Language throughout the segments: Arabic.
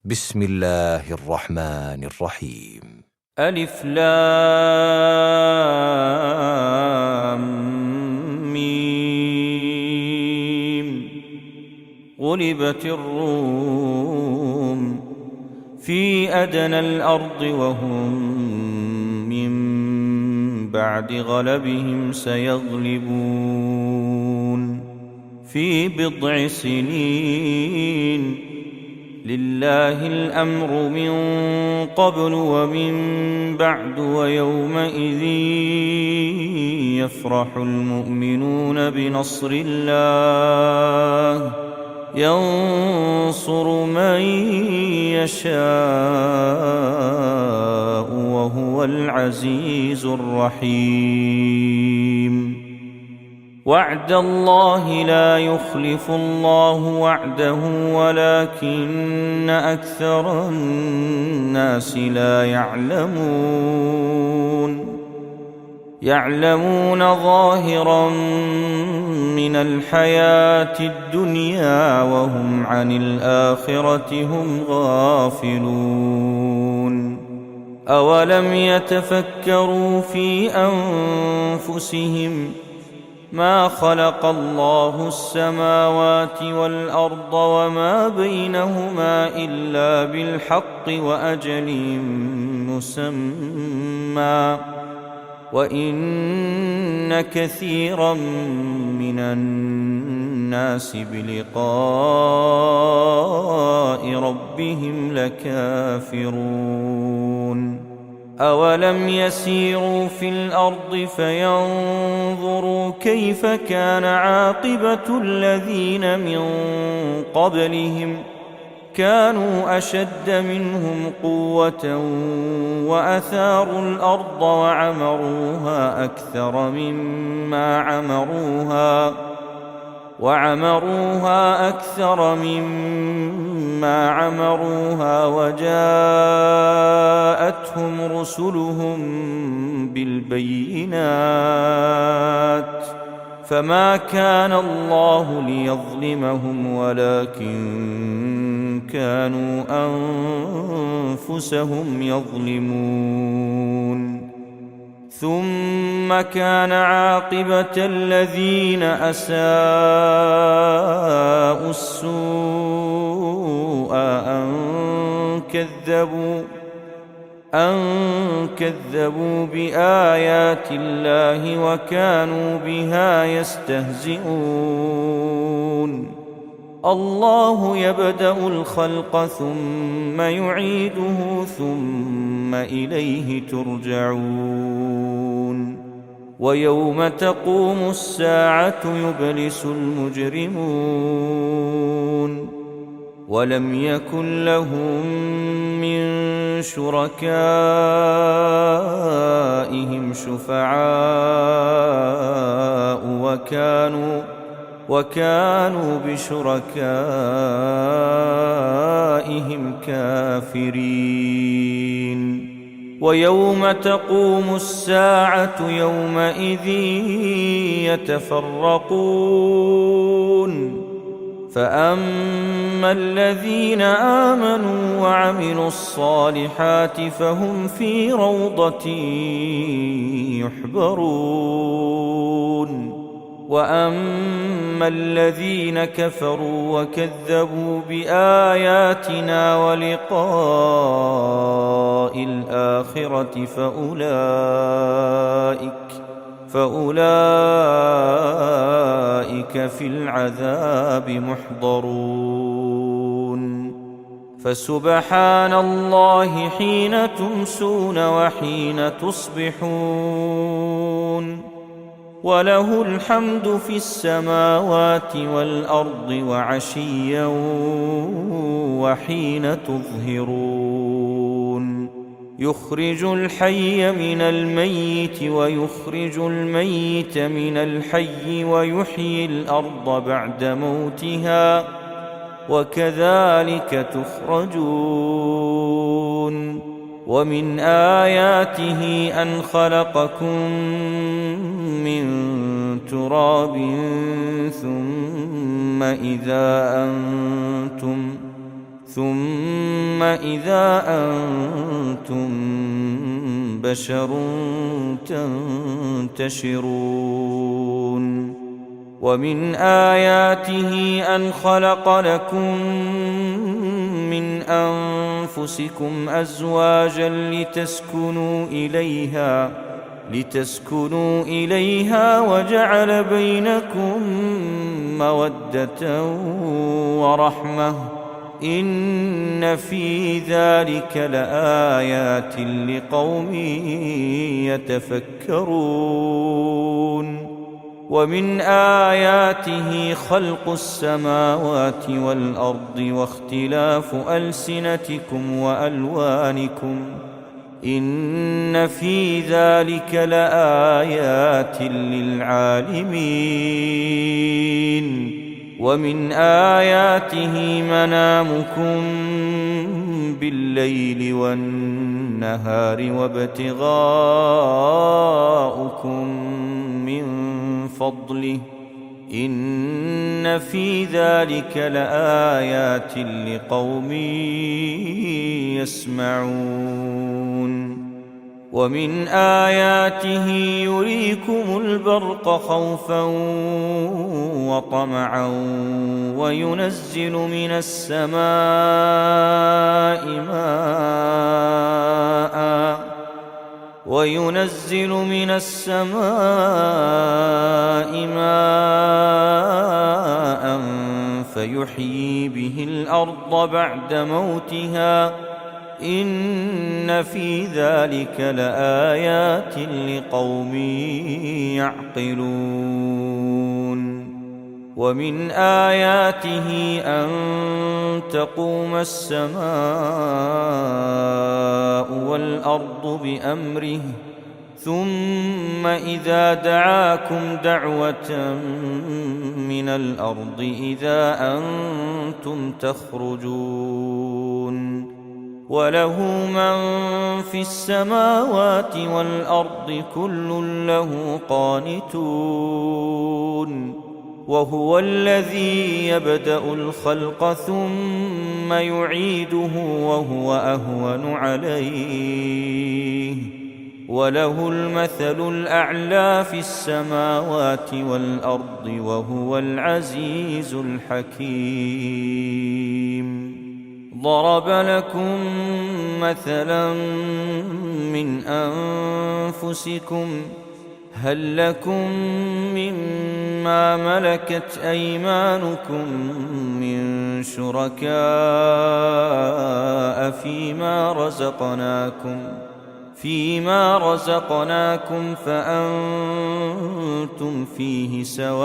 بسم الله الرحمن الرحيم. ألف لام ميم. غلبت الروم في أدنى الأرض وهم من بعد غلبهم سيغلبون في بضع سنين. لله الأمر من قبل ومن بعد ويومئذ يفرح المؤمنون بنصر الله ينصر من يشاء وهو العزيز الرحيم. وعد الله لا يخلف الله وعده ولكن أكثر الناس لا يعلمون ظاهرا من الحياة الدنيا وهم عن الآخرة هم غافلون. أولم يتفكروا في أنفسهم ما خلق الله السماوات والأرض وما بينهما إلا بالحق وأجل مسمى وإن كثيرا من الناس بلقاء ربهم لكافرون. أولم يسيروا في الأرض فينظروا كيف كان عاقبة الذين من قبلهم كانوا أشد منهم قوة وأثاروا الأرض وعمروها أكثر مما عمروها وجاءتهم رسلهم بالبينات فما كان الله ليظلمهم ولكن كانوا أنفسهم يظلمون. ثم كان عاقبة الذين أساءوا السوء أن كذبوا بآيات الله وكانوا بها يستهزئون. الله يبدأ الخلق ثم يعيده ثم إليه ترجعون. ويوم تقوم الساعة يبلس المجرمون ولم يكن لهم من شركائهم شفعاء وكانوا بشركائهم كافرين. ويوم تقوم الساعة يومئذ يتفرقون فأما الذين آمنوا وعملوا الصالحات فهم في روضة يحبرون. وأما الذين كفروا وكذبوا بآياتنا ولقاء الآخرة فأولئك في العذاب محضرون. فسبحان الله حين تمسون وحين تصبحون وله الحمد في السماوات والأرض وعشيا وحين تظهرون. يخرج الحي من الميت ويخرج الميت من الحي ويحيي الأرض بعد موتها وكذلك تخرجون. ومن آياته أن خلقكم من ثم إذا أنتم بشر تنتشرون ومن آياته أن خلق لكم من أنفسكم أزواجا لتسكنوا إليها وجعل بينكم مودة ورحمة إن في ذلك لآيات لقوم يتفكرون ومن آياته خلق السماوات والأرض واختلاف ألسنتكم وألوانكم إن في ذلك لآيات للعالمين ومن آياته منامكم بالليل والنهار وابتغاؤكم من فضله إن في ذلك لآيات لقوم يسمعون ومن آياته يريكم البرق خوفا وطمعا وينزل من السماء ماء فيحيي به الأرض بعد موتها إن في ذلك لآيات لقوم يعقلون ومن آياته أن تقوم السماء والأرض بأمره ثم إذا دعاكم دعوة من الأرض إذا أنتم تخرجون وله من في السماوات والأرض كل له قانتون وهو الذي يبدأ الخلق ثم يعيده وهو أهون عليه وله المثل الأعلى في السماوات والأرض وهو العزيز الحكيم ضرب لكم مثلا من أنفسكم هل لكم مما ملكت أيمانكم من شركاء فيما رزقناكم فأنتم فيه سواء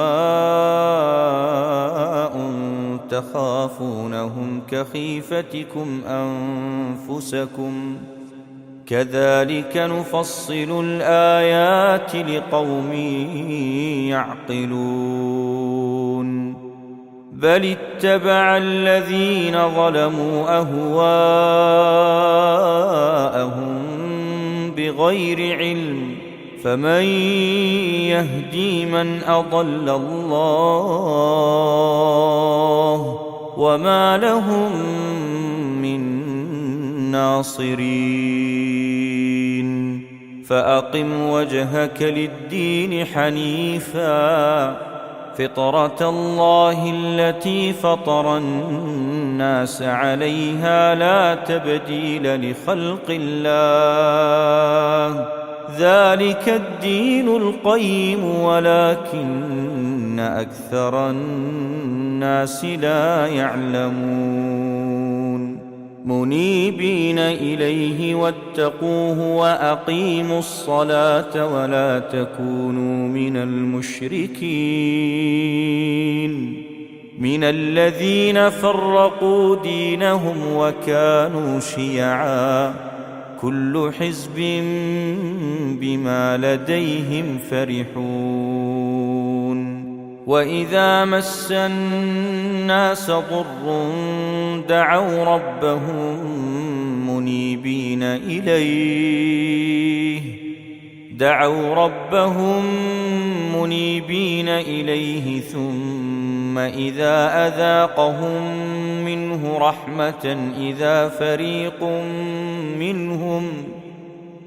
تخافونهم كخيفتكم أنفسكم كذلك نفصل الآيات لقوم يعقلون بل اتبع الذين ظلموا أهواءهم بغير علم فمن يهدي من أضل الله وما لهم من ناصرين فأقم وجهك للدين حنيفا فطرة الله التي فطر الناس عليها لا تبديل لخلق الله ذلك الدين القيم ولكن أكثر الناس لا يعلمون منيبين إليه واتقوه وأقيموا الصلاة ولا تكونوا من المشركين من الذين فرقوا دينهم وكانوا شيعا كل حزب بما لديهم فرحون وإذا مس الناس ضر دعوا ربهم منيبين إليه ثم إذا أذاقهم منه منه رحمة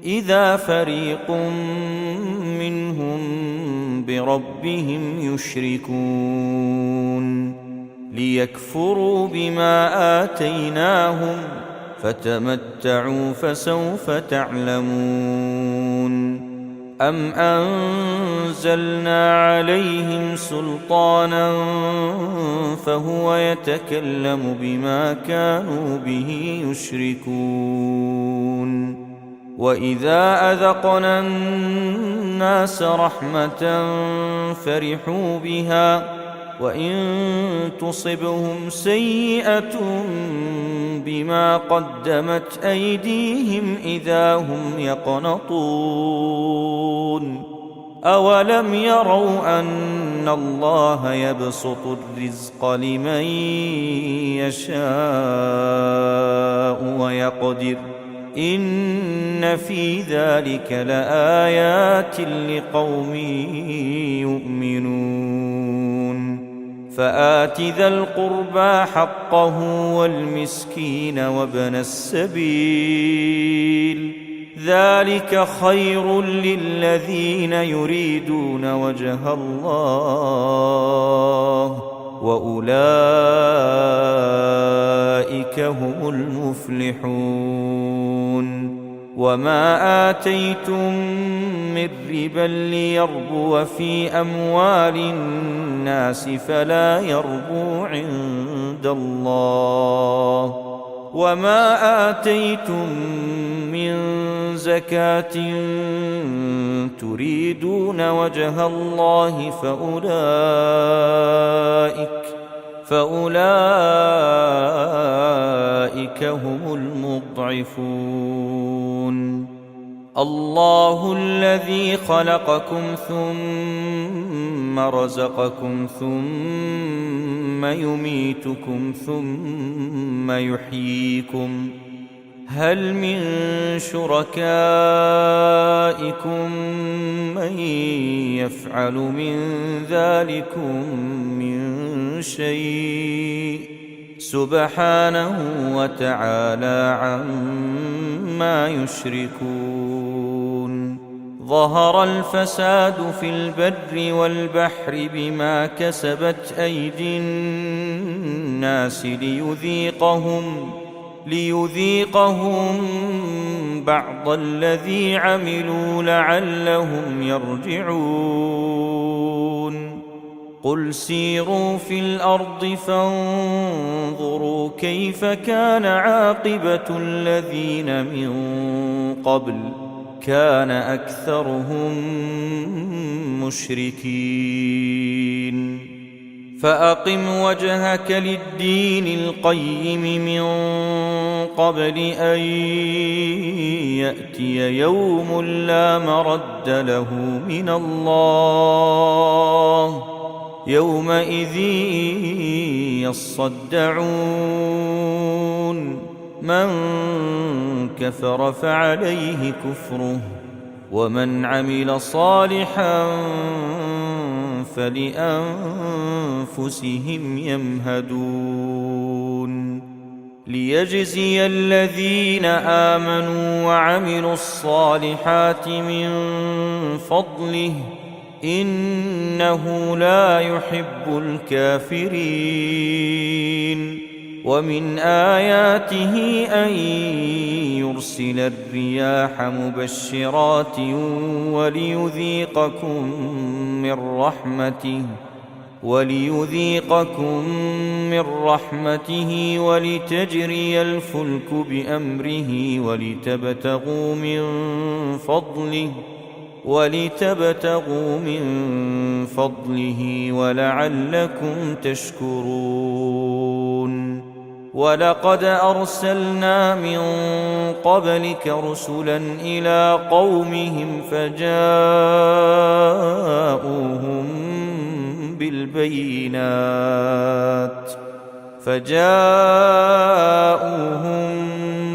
إذا فريق منهم بربهم يشركون ليكفروا بما آتيناهم فتمتعوا فسوف تعلمون أم أنزلنا عليهم سلطانا فهو يتكلم بما كانوا به يشركون وإذا أذقنا الناس رحمة فرحوا بها وإن تصبهم سيئة بما قدمت أيديهم إذا هم يقنطون أولم يروا أن الله يبسط الرزق لمن يشاء ويقدر إن في ذلك لآيات لقوم يؤمنون فآت ذا القربى حقه والمسكين وابن السبيل ذلك خير للذين يريدون وجه الله وأولئك هم المفلحون وما آتيتم من ربا ليربو في أموال الناس فلا يربو عند الله وما آتيتم من زكاة تريدون وجه الله فأولئك هم المضعفون الله الذي خلقكم ثم رزقكم ثم يميتكم ثم يحييكم هل من شركائكم من يفعل من ذلكم من شيء سبحانه وتعالى عما يشركون ظهر الفساد في البر والبحر بما كسبت أيدي الناس ليذيقهم بعض الذي عملوا لعلهم يرجعون قل سيروا في الأرض فانظروا كيف كان عاقبة الذين من قبل كان أكثرهم مشركين فأقم وجهك للدين القيم من قبل أن يأتي يوم لا مرد له من الله يومئذ يصدعون من كفر فعليه كفره ومن عمل صالحا فلأنفسهم يمهدون ليجزي الذين آمنوا وعملوا الصالحات من فضله إنه لا يحب الكافرين ومن آياته أن يرسل الرياح مبشرات وليذيقكم من رحمته ولتجري الفلك بأمره ولتبتغوا من فضله ولعلكم تشكرون ولقد أرسلنا من قبلك رسلا إلى قومهم فجاءوهم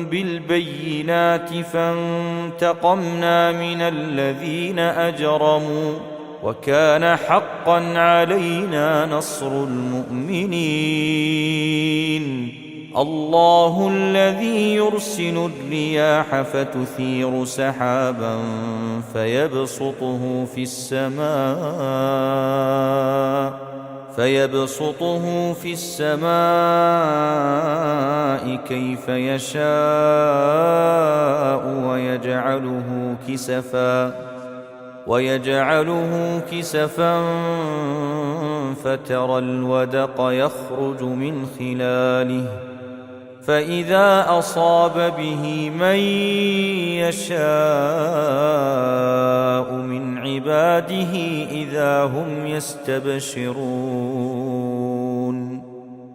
بالبينات فانتقمنا من الذين أجرموا وكان حقا علينا نصر المؤمنين الله الذي يرسل الرياح فتثير سحابا فيبسطه في السماء كيف يشاء ويجعله كسفا فترى الودق يخرج من خلاله فإذا أصاب به من يشاء من عباده إذا هم يستبشرون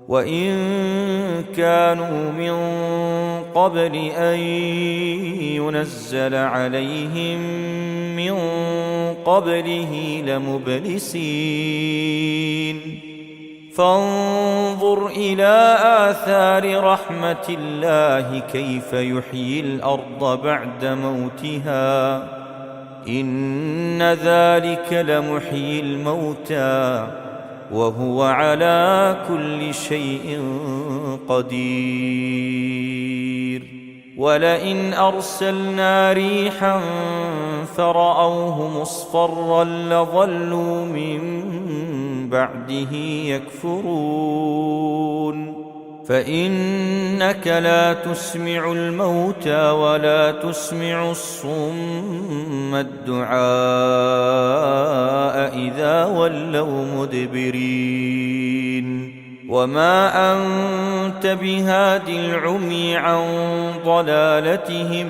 وإن كانوا من قبل أن ينزل عليهم من قبله لمبلسين فانظر إلى آثار رحمة الله كيف يحيي الأرض بعد موتها إن ذلك لمحيي الموتى وهو على كل شيء قدير ولئن أرسلنا ريحا فرأوه مصفرا لظلوا من بعده يكفرون فإنك لا تسمع الموتى ولا تسمع الصم الدعاء إذا ولوا مدبرين وما أنت بهاد العمي عن ضلالتهم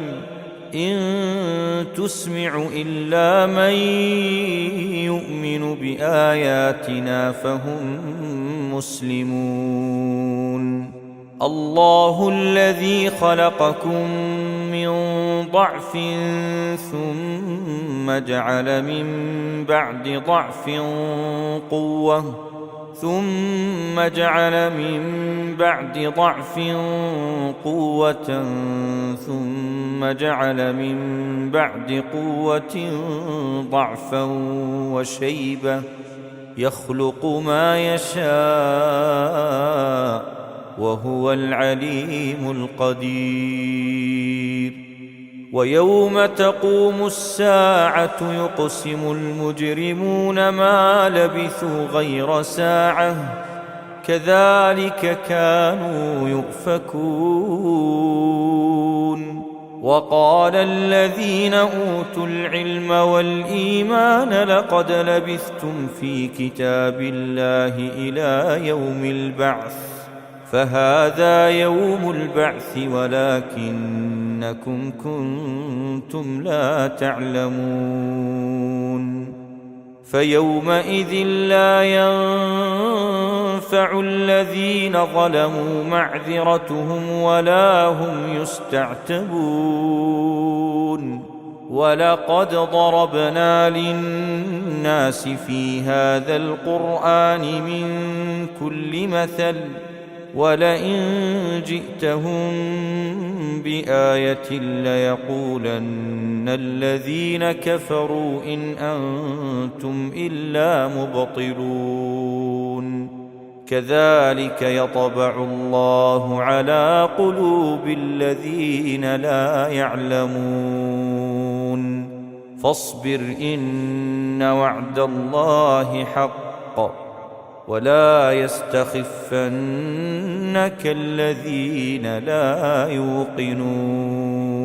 إن تسمع إلا من يؤمن بآياتنا فهم مسلمون الله الذي خلقكم من ضعف ثم جعل من بعد ضعف قوة ثم جعل من بعد ضعف قوة ثم جعل من بعد قوة ضعفا وشيبة يخلق ما يشاء وهو العليم القدير ويوم تقوم الساعة يقسم المجرمون ما لبثوا غير ساعة كذلك كانوا يؤفكون وقال الذين أوتوا العلم والإيمان لقد لبثتم في كتاب الله إلى يوم البعث فهذا يوم البعث ولكنكم كنتم لا تعلمون فيومئذ لا ينفع الذين ظلموا معذرتهم ولا هم يستعتبون ولقد ضربنا للناس في هذا القرآن من كل مثل ولئن جئتهم بآية ليقولن الذين كفروا إن أنتم إلا مبطلون كذلك يطبع الله على قلوب الذين لا يعلمون فاصبر إن وعد الله حق ولا يستخفنك الذين لا يوقنون